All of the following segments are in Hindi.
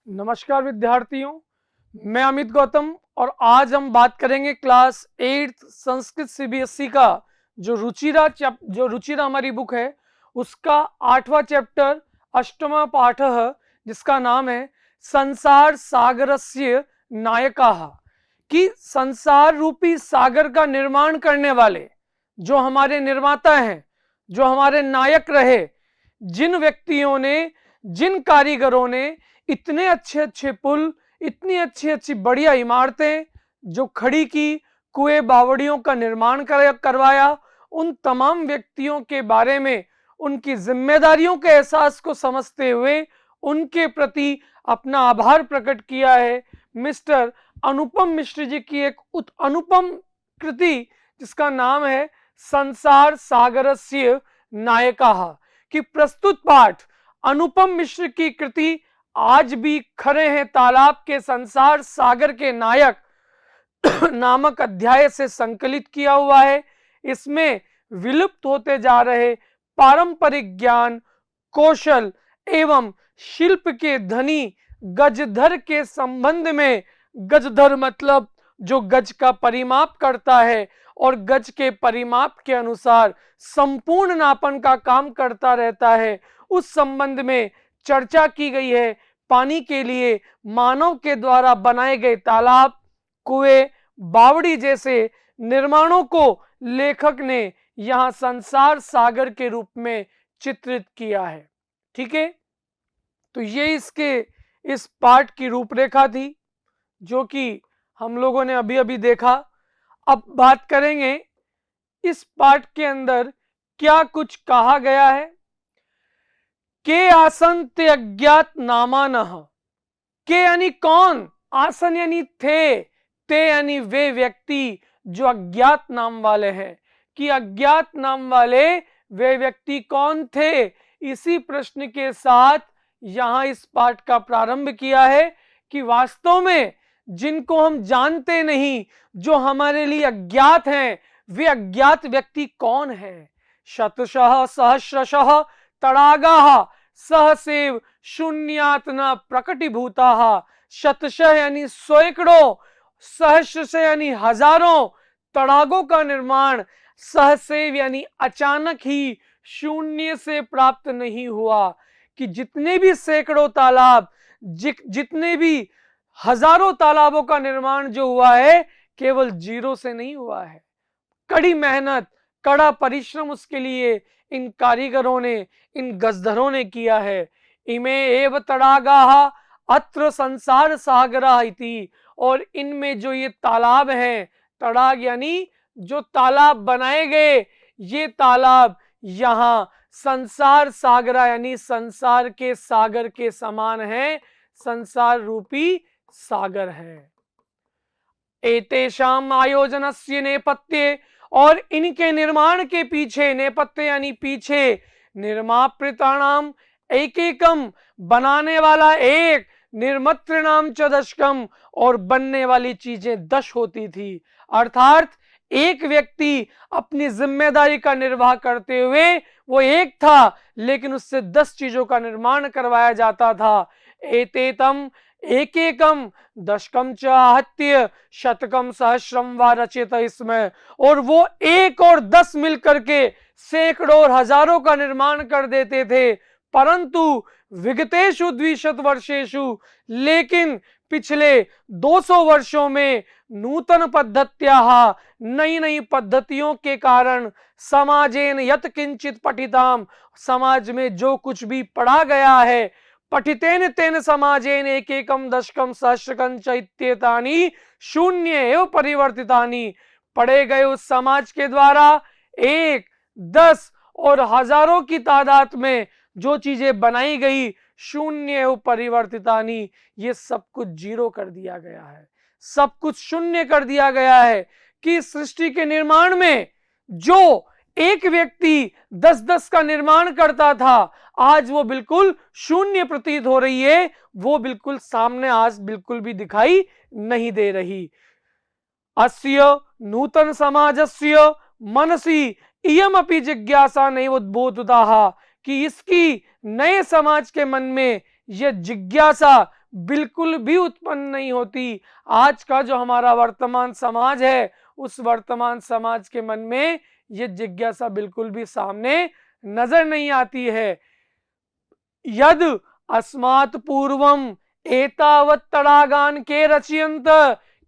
नमस्कार विद्यार्थियों, मैं अमित गौतम और आज हम बात करेंगे क्लास 8 संस्कृत सीबीएसई का जो रुचिरा हमारी बुक है उसका 8वां चैप्टर अष्टमा पाठ जिसका नाम है संसार सागरस्य नायकाः। कि संसार रूपी सागर का निर्माण करने वाले जो हमारे निर्माता हैं, जो हमारे नायक रहे, जिन व्यक्तियों ने, जिन कारीगरों ने इतने अच्छे अच्छे पुल, इतनी अच्छी अच्छी बढ़िया इमारतें जो खड़ी की, कुएं बावड़ियों का निर्माण करवाया, उन तमाम व्यक्तियों के बारे में, उनकी जिम्मेदारियों के एहसास को समझते हुए उनके प्रति अपना आभार प्रकट किया है मिस्टर अनुपम मिश्र जी की एक अनुपम कृति जिसका नाम है संसार सागरस्य नायकाः। कि प्रस्तुत पाठ अनुपम मिश्र की कृति आज भी खड़े हैं तालाब के संसार सागर के नायक नामक अध्याय से संकलित किया हुआ है। इसमें विलुप्त होते जा रहे पारंपरिक ज्ञान, कौशल एवं शिल्प के धनी गजधर के संबंध में, गजधर मतलब जो गज का परिमाप करता है और गज के परिमाप के अनुसार संपूर्ण नापन का काम करता रहता है, उस संबंध में चर्चा की गई है। पानी के लिए मानव के द्वारा बनाए गए तालाब, कुएं, बावड़ी जैसे निर्माणों को लेखक ने यहां संसार सागर के रूप में चित्रित किया है। ठीक है, तो ये इस पाठ की रूपरेखा थी जो कि हम लोगों ने अभी अभी देखा। अब बात करेंगे इस पाठ के अंदर क्या कुछ कहा गया है। के आसन ते अज्ञात नामानः। के यानी कौन, आसन यानी थे, ते यानी वे व्यक्ति जो अज्ञात नाम वाले हैं। कि अज्ञात नाम वाले वे व्यक्ति कौन थे, इसी प्रश्न के साथ यहां इस पाठ का प्रारंभ किया है। कि वास्तव में जिनको हम जानते नहीं, जो हमारे लिए अज्ञात हैं, वे अज्ञात व्यक्ति कौन है। शतशः सहस्रशः तड़ागाः सहसेव शून्यात्न प्रकटीभूताः। शतशः यानी सैकड़ों, सहस्र से यानी हजारों तड़ागों का निर्माण, सहसेव यानी अचानक ही, शून्य से प्राप्त नहीं हुआ। कि जितने भी सैकड़ों तालाब, जितने भी हजारों तालाबों का निर्माण जो हुआ है, केवल जीरो से नहीं हुआ है। कड़ी मेहनत, कड़ा परिश्रम उसके लिए इन कारीगरों ने, इन गजधरों ने किया है। इमे एव तड़ागाः अत्र संसार सागरः इति। और इनमें जो ये तालाब हैं, तड़ाग यानी जो तालाब बनाए गए, ये तालाब यहाँ संसार सागर यानी संसार के सागर के समान है, संसार रूपी सागर है। एतेषाम आयोजनस्य नेपथ्ये, और इनके निर्माण के पीछे, नेपथ्य यानी पीछे, निर्मापृतानाम एक एकम बनाने वाला एक, निर्मत्रिणाम च दशकम और बनने वाली चीजें 10 होती थी। अर्थात एक व्यक्ति अपनी जिम्मेदारी का निर्वाह करते हुए वो एक था, लेकिन उससे 10 चीजों का निर्माण करवाया जाता था। एतेतम एक एकम दशकम च आहत्य शतकम सहस्रम व रचित इसमें। और वो 1 और 10 मिलकर के सैकड़ों और हजारों का निर्माण कर देते थे। परंतु विगतेषु द्विशत वर्षेषु, लेकिन पिछले 200 वर्षों में नूतन पद्धत्याः, नई नई पद्धतियों के कारण, समाजेन यत किंचित पठिताम, समाज में जो कुछ भी पढ़ा गया है, पठितेन तेन समाजेन एक एकम दशकम सहस्रकं च इत्येतानि शून्य एव परिवर्तितानि। पढ़े गए उस समाज के द्वारा 1, 10 और हजारों की तादाद में जो चीजें बनाई गई, शून्य एव परिवर्तितानि, ये सब कुछ जीरो कर दिया गया है, सब कुछ शून्य कर दिया गया है। कि सृष्टि के निर्माण में जो एक व्यक्ति 10-10 का निर्माण करता था, आज वो बिल्कुल शून्य प्रतीत हो रही है, वो बिल्कुल सामने आज बिल्कुल भी दिखाई नहीं दे रही। अस्य नूतन समाजस्य मनसी इयमपि जिज्ञासा नैव उद्बोधुताः। कि इसकी नए समाज के मन में यह जिज्ञासा बिल्कुल भी उत्पन्न नहीं होती। आज का जो हमारा वर्तमान समाज है, उस वर्तमान समाज के मन में ये जिज्ञासा बिल्कुल भी सामने नजर नहीं आती है। यद अस्मात् पूर्वम एतावत् तड़ागान के रचयंत,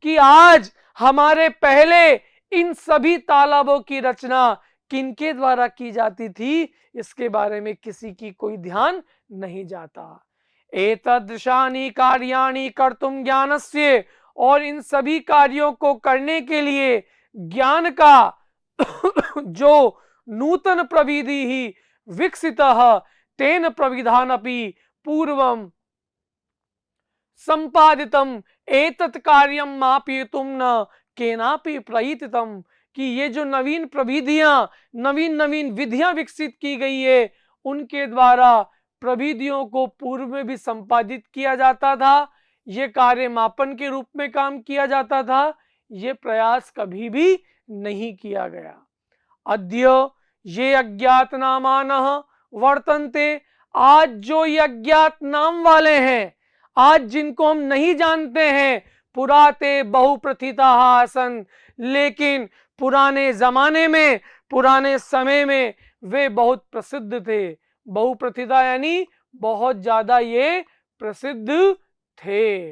कि आज हमारे पहले इन सभी तालाबों की रचना किनके द्वारा की जाती थी, इसके बारे में किसी की कोई ध्यान नहीं जाता। एतदृशानि कार्याणि कर्तुम ज्ञानस्य, और इन सभी कार्यों को करने के लिए ज्ञान का जो नूतन प्रविधि ही विकसितः तेन प्रविधानपि पूर्वम संपादितम एतत् कार्यम मापयितुम न केनापि प्रयतितम, कि ये जो नवीन प्रविधियां, नवीन नवीन विधियां विकसित की गई है, उनके द्वारा प्रविधियों को पूर्व में भी संपादित किया जाता था, ये कार्य मापन के रूप में काम किया जाता था, ये प्रयास कभी भी नहीं किया गया। अद्य ये अज्ञात नामानः वर्तन्ते, आज जो ये अज्ञात नाम वाले हैं, आज जिनको हम नहीं जानते हैं, पुराते बहुप्रथिता आसन, लेकिन पुराने जमाने में, पुराने समय में वे बहुत प्रसिद्ध थे। बहुप्रथिता यानी बहुत ज्यादा ये प्रसिद्ध थे।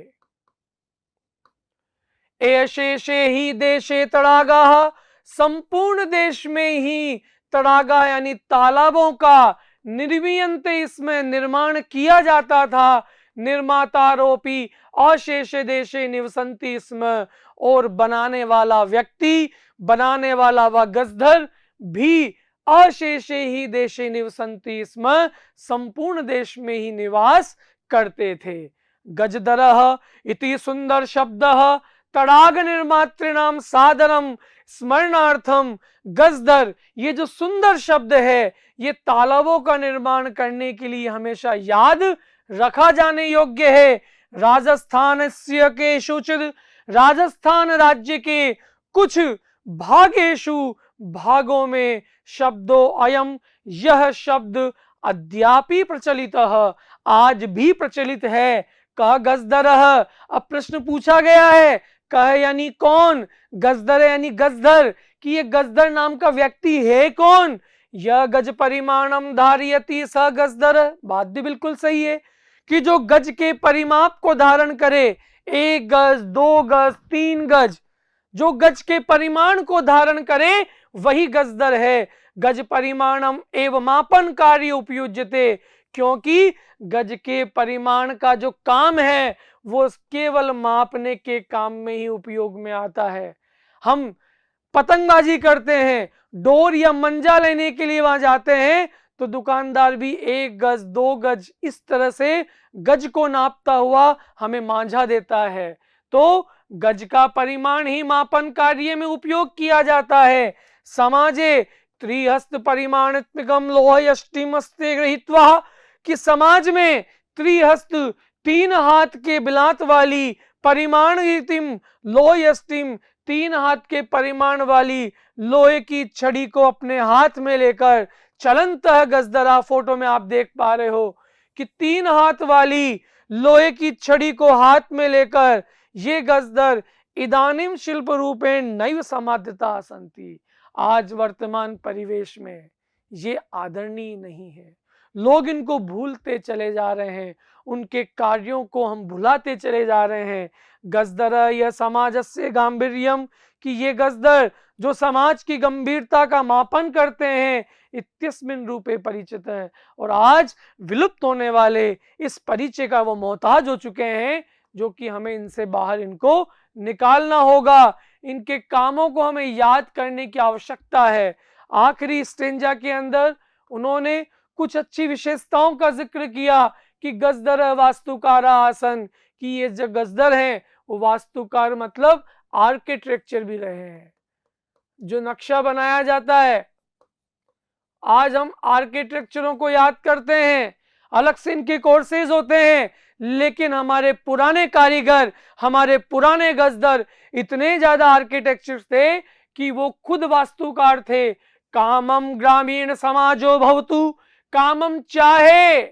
एशेषे ही देशे तड़ागा, संपूर्ण देश में ही तड़ागा यानी तालाबों का निर्मीयंत इसमें निर्माण किया जाता था। निर्मातारोपी अशेष देशे निवसंति इसमें, और बनाने वाला व्यक्ति, बनाने वाला व गजधर भी अशेषे ही देशे निवसंति इसमें, संपूर्ण देश में ही निवास करते थे। गजधरः इति सुंदर शब्दः तड़ाग निर्मातृणाम सादरम स्मरणार्थम। गजधर, ये जो सुंदर शब्द है, ये तालाबों का निर्माण करने के लिए हमेशा याद रखा जाने योग्य है। राजस्थान से केषुचित्, राजस्थान राज्य के कुछ भागेषु, भागों में शब्दों अयम, यह शब्द अद्यापि प्रचलित, आज भी प्रचलित है। कह गजधर, अब प्रश्न पूछा गया है, कह यानी कौन, गजधर यानी गजधर, कि ये गजधर नाम का व्यक्ति है कौन। यह गज परिमाणम धारयति स गजधर, बात भी बिल्कुल सही है कि जो गज के परिमाप को धारण करे, 1 गज, 2 गज, 3 गज, जो गज के परिमाण को धारण करे वही गजधर है। गज परिमाणम एवं मापन कार्य उपयुज्यते, क्योंकि गज के परिमाण का जो काम है वो केवल मापने के काम में ही उपयोग में आता है। हम पतंगबाजी करते हैं, डोर या मंजा लेने के लिए वहां जाते हैं, तो दुकानदार भी 1 गज, 2 गज, इस तरह से गज को नापता हुआ हमें मांझा देता है। तो गज का परिमाण ही मापन कार्य में उपयोग किया जाता है। समाजे त्रिहस्त परिमाणात्मकम लोहयष्टिमस्ते गृहीत्वा, कि समाज में त्रिहस्त, 3 हाथ के बिलात वाली, परिमाण लोहयष्टिम, 3 हाथ के परिमाण वाली लोहे की छड़ी को अपने हाथ में लेकर चलंतः गजधरा, फोटो में आप देख पा रहे हो कि 3 हाथ वाली लोहे की छड़ी को हाथ में लेकर ये गजधर इदानीम शिल्प रूपेण नैव समाध्यता संति, आज वर्तमान परिवेश में ये आदरणीय नहीं है। लोग इनको भूलते चले जा रहे हैं, उनके कार्यों को हम भुलाते चले जा रहे हैं। गजधर यह समाजस्य गांभीर्यम, कि ये गजधर जो समाज की गंभीरता का मापन करते हैं, इत्यस्मिन् रूपे परिचित है, और आज विलुप्त होने वाले इस परिचय का वो मोहताज हो चुके हैं, जो कि हमें इनसे बाहर इनको निकालना होगा। इनके कामों को हमें याद करने की आवश्यकता है। आखिरी स्टेंजा के अंदर उन्होंने कुछ अच्छी विशेषताओं का जिक्र किया कि गजधर वास्तुकारा आसन, कि ये जो गजधर हैं वो वास्तुकार मतलब आर्किटेक्चर भी रहे हैं। जो नक्शा बनाया जाता है, आज हम आर्किटेक्चरों को याद करते हैं, अलग से इनके कोर्सेज होते हैं, लेकिन हमारे पुराने कारीगर, हमारे पुराने गजधर इतने ज्यादा आर्किटेक्चर थे कि वो खुद वास्तुकार थे। कामम ग्रामीण समाजो भवतु, कामम चाहे,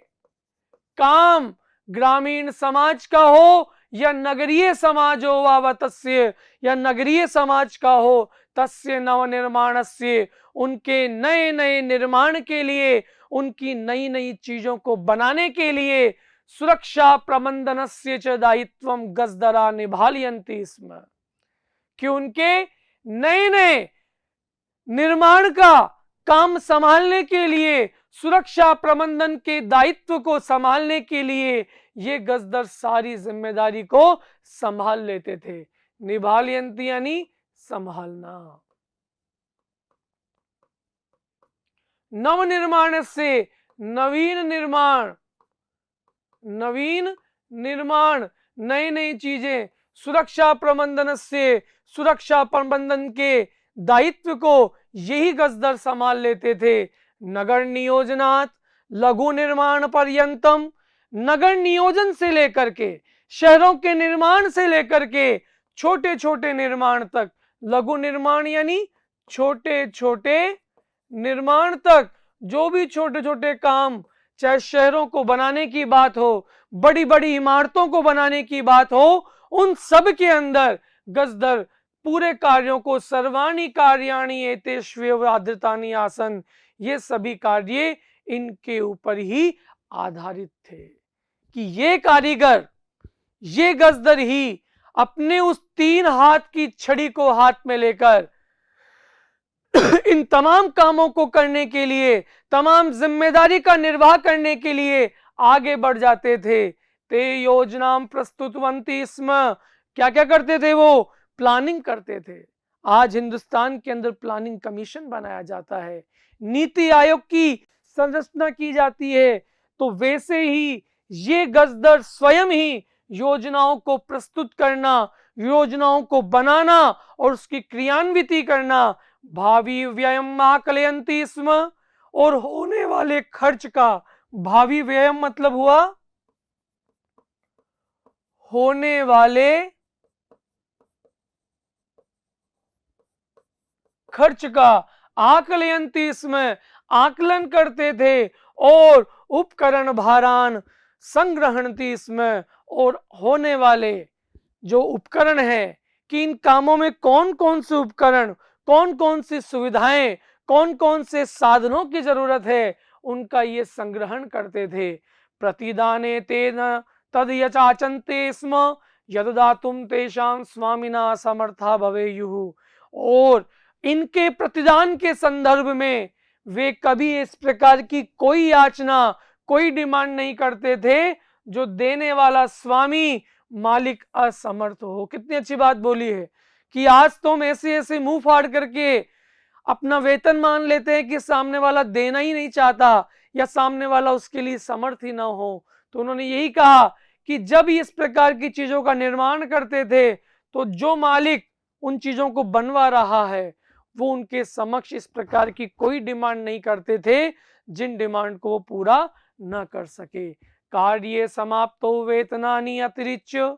काम ग्रामीण समाज का हो या नगरीय समाज हो वा तस्य, या नगरीय समाज का हो तस्य नवनिर्माणस्य, उनके नए नए निर्माण के लिए, उनकी नई नई चीजों को बनाने के लिए सुरक्षा प्रबंधनस्य च दायित्वम गजदरा निभालयन्ति स्म, कि उनके नए नए निर्माण का काम संभालने के लिए, सुरक्षा प्रबंधन के दायित्व को संभालने के लिए ये गजदर सारी जिम्मेदारी को संभाल लेते थे। निभालयन्ति यानी संभालना। नवनिर्माण से नवीन निर्माण, नवीन निर्माण, नई नई चीजें, सुरक्षा प्रबंधन से सुरक्षा प्रबंधन के दायित्व को यही गजदर संभाल लेते थे। नगर नियोजनात् लघु निर्माण पर्यंतम, नगर नियोजन से लेकर के, शहरों के निर्माण से लेकर के छोटे छोटे निर्माण तक, लघु निर्माण यानी छोटे छोटे निर्माण तक, जो भी छोटे छोटे काम, चाहे शहरों को बनाने की बात हो, बड़ी बड़ी इमारतों को बनाने की बात हो, उन सब के अंदर गजदर पूरे कार्यों को सर्वाणि कार्याणि एतेष्वेव आधृतानि आसन, ये सभी कार्य इनके ऊपर ही आधारित थे कि ये कारीगर, ये गजदर ही अपने उस 3 हाथ की छड़ी को हाथ में लेकर इन तमाम कामों को करने के लिए, तमाम जिम्मेदारी का निर्वाह करने के लिए आगे बढ़ जाते थे। ते योजना प्रस्तुतवन्ति स्म, क्या क्या करते थे वो? प्लानिंग करते थे। आज हिंदुस्तान के अंदर प्लानिंग कमीशन बनाया जाता है, नीति आयोग की संरचना की जाती है, तो वैसे ही ये गजदर स्वयं ही योजनाओं को प्रस्तुत करना, योजनाओं को बनाना और उसकी क्रियान्विति करना, भावी व्ययम आकलयन्ति स्म, और होने वाले खर्च का, भावी व्ययम मतलब हुआ होने वाले खर्च का, आकलयन्ति स्म, आकलन करते थे, और उपकरण भारान संग्रहणति स्म, और होने वाले जो उपकरण है कि इन कामों में कौन कौन से उपकरण, कौन कौन सी सुविधाएं, कौन कौन से साधनों की जरूरत है, उनका ये संग्रहण करते थे। प्रतिदाने तेन तद यचाचन्ते स्म यददातुम तेषां स्वामिना समर्था भवेयुः, और इनके प्रतिदान के संदर्भ में वे कभी इस प्रकार की कोई याचना, कोई डिमांड नहीं करते थे जो देने वाला स्वामी, मालिक असमर्थ हो। कितनी अच्छी बात बोली है कि आज तो हम ऐसे ऐसे मुंह फाड़ करके अपना वेतन मान लेते हैं कि सामने वाला देना ही नहीं चाहता या सामने वाला उसके लिए समर्थ ही ना हो। तो उन्होंने यही कहा कि जब इस प्रकार की चीजों का निर्माण करते थे तो जो मालिक उन चीजों को बनवा रहा है वो उनके समक्ष इस प्रकार की कोई डिमांड नहीं करते थे जिन डिमांड को वो पूरा न कर सके। कार्य समाप्तो वेतनानि अतिरिच्य,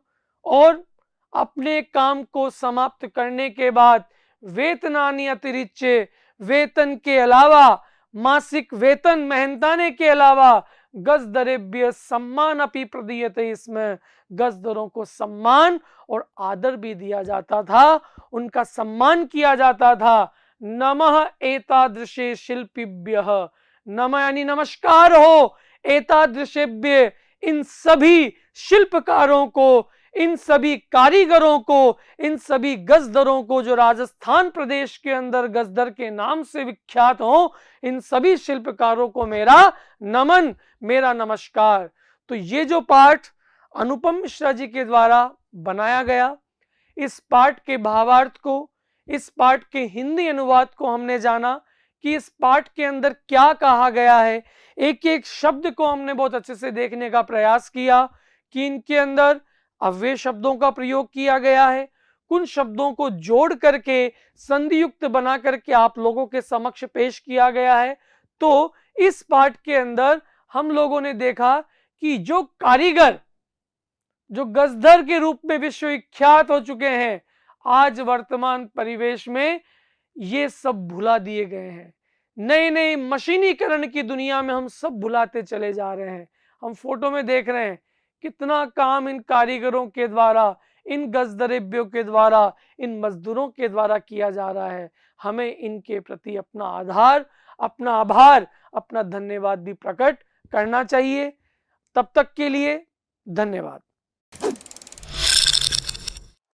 और अपने काम को समाप्त करने के बाद वेतनानि अतिरिच्य, वेतन के अलावा, मासिक वेतन मेहनताने के अलावा गजदरेभ्य सम्मान अपि प्रदीयते, इसमें गजदरों को सम्मान और आदर भी दिया जाता था, उनका सम्मान किया जाता था। नमः एतादृशे शिल्पिभ्यः, नमः यानी नमस्कार हो, एतादृशेभ्य इन सभी शिल्पकारों को, इन सभी कारीगरों को, इन सभी गजदरों को जो राजस्थान प्रदेश के अंदर गजदर के नाम से विख्यात हो, इन सभी शिल्पकारों को मेरा नमन, मेरा नमस्कार। तो ये जो पाठ अनुपम मिश्रा जी के द्वारा बनाया गया, इस पाठ के भावार्थ को, इस पाठ के हिंदी अनुवाद को हमने जाना कि इस पाठ के अंदर क्या कहा गया है। एक एक शब्द को हमने बहुत अच्छे से देखने का प्रयास किया कि इनके अंदर अव्यय शब्दों का प्रयोग किया गया है, कुछ शब्दों को जोड़ करके संधि युक्त बना करके आप लोगों के समक्ष पेश किया गया है। तो इस पाठ के अंदर हम लोगों ने देखा कि जो कारीगर, जो गजदर के रूप में विश्वविख्यात हो चुके हैं, आज वर्तमान परिवेश में ये सब भुला दिए गए हैं। नए नए मशीनीकरण की दुनिया में हम सब भुलाते चले जा रहे हैं। हम फोटो में देख रहे हैं कितना काम इन कारीगरों के द्वारा, इन गजदरेबियों के द्वारा, इन मजदूरों के द्वारा किया जा रहा है। हमें इनके प्रति अपना आभार, अपना धन्यवाद भी प्रकट करना चाहिए। तब तक के लिए धन्यवाद।